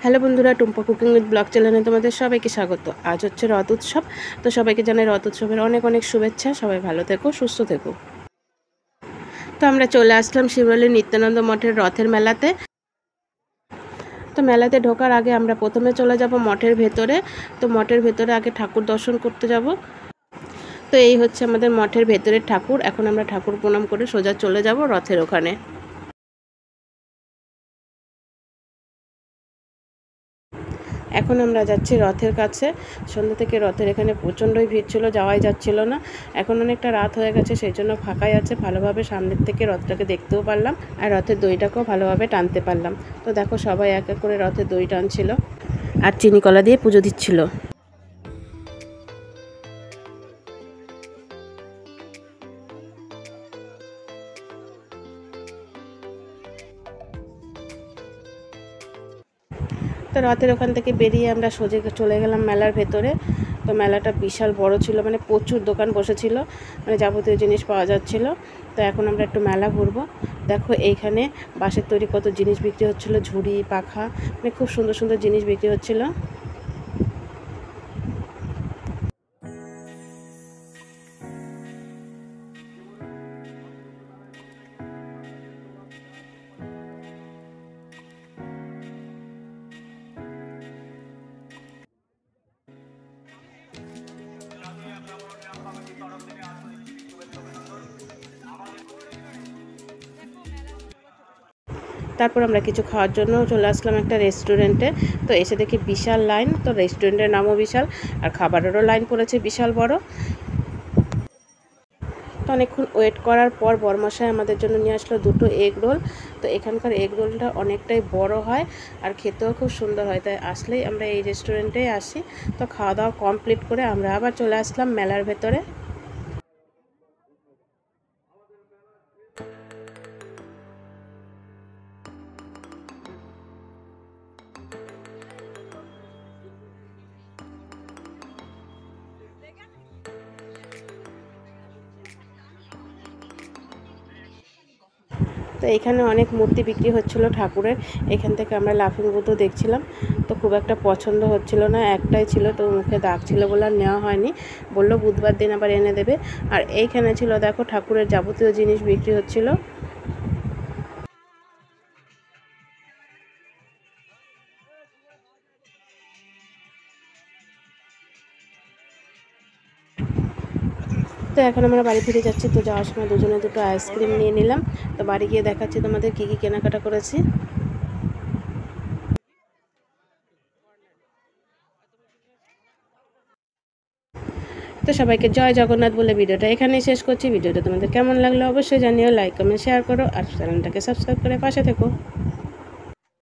Hello বন্ধুরা, Tumpa cooking with blog চ্যানেলে তোমাদের সবাইকে স্বাগত। আজ হচ্ছে রথ উৎসব, তো সবাইকে জানাই রথ উৎসবের অনেক অনেক শুভেচ্ছা। সবাই ভালো থেকো, সুস্থ থেকো। তো আমরা চলে আসলাম শিবরলীর নিত্যানন্দ মঠের রথের মেলাতে। তো মেলাতে ঢোকার আগে আমরা প্রথমে চলে যাব মঠের ভেতরে। তো মঠের ভেতরে আগে ঠাকুর দর্শন করতে যাব। তো এই হচ্ছে আমাদের মঠের ভেতরের ঠাকুর। এখন আমরা ঠাকুর প্রণাম করে সোজা চলে যাব রথের ওখানে। এখন আমরা যাচ্ছি রথের কাছে। সন্ধ্যা থেকে রথের এখানে প্রচণ্ডই ভিড় ছিল, যাওয়াই যাচ্ছিল না। এখন অনেকটা রাত হয়ে গেছে, সেই জন্য ফাঁকাই আছে। ভালোভাবে সামনের থেকে রথটাকে দেখতেও পারলাম, আর রথের দইটাকেও ভালোভাবে টানতে পারলাম। তো দেখো, সবাই এক এক করে রথের দই টানছিল আর চিনি কলা দিয়ে পুজো দিচ্ছিল। তো রথের ওখান থেকে বেরিয়ে আমরা সোজা চলে গেলাম মেলার ভেতরে। তো মেলাটা বিশাল বড় ছিল, মানে প্রচুর দোকান বসেছিল, মানে যাবতীয় জিনিস পাওয়া যাচ্ছিল। তো এখন আমরা একটু মেলা ঘুরবো। দেখো এইখানে বাঁশের তৈরি কত জিনিস বিক্রি হচ্ছিলো, ঝুড়ি, পাখা, মানে খুব সুন্দর সুন্দর জিনিস বিক্রি হচ্ছিলো। তারপর আমরা কিছু খাওয়ার জন্য চলে আসলাম একটা রেস্টুরেন্টে। তো এসে দেখি বিশাল লাইন। তো রেস্টুরেন্টের নামও বিশাল, আর খাবারেরও লাইন পড়েছে বিশাল বড়। তো অনেকক্ষণ ওয়েট করার পর বরমশাই আমাদের জন্য নিয়ে আসলো দুটো এগ রোল। তো এখানকার এগ রোলটা অনেকটাই বড় হয় আর খেতেও খুব সুন্দর হয়, তাই আসলেই আমরা এই রেস্টুরেন্টেই আসি। তো খাওয়া দাওয়া কমপ্লিট করে আমরা আবার চলে আসলাম মেলার ভেতরে। তো এখানে অনেক মূর্তি বিক্রি হচ্ছিলো ঠাকুরের। এখান থেকে আমরা লাফিং বুদ্ধ দেখছিলাম। তো খুব একটা পছন্দ হচ্ছিল না, একটাই ছিল, তো মুখে দাগ ছিল বলে আর নেওয়া হয়নি। বললো বুধবার দিন আবার এনে দেবে। আর এইখানে ছিল দেখো ঠাকুরের যাবতীয় জিনিস বিক্রি হচ্ছিল। তো এখন আমরা বাড়ি ফিরে যাচ্ছি। তো যাওয়ার সময় দুজনে দুটো আইসক্রিম নিয়ে নিলাম। তো বাড়ি গিয়ে দেখাচ্ছি তোমাদের কী কী কেনাকাটা করেছি। তো সবাইকে জয় জগন্নাথ বলে ভিডিওটা এখানেই শেষ করছি। ভিডিওটা তোমাদের কেমন লাগলো অবশ্যই জানিও, লাইক কমেন্ট শেয়ার করো, আর চ্যানেলটাকে সাবস্ক্রাইব করে পাশে থেকো।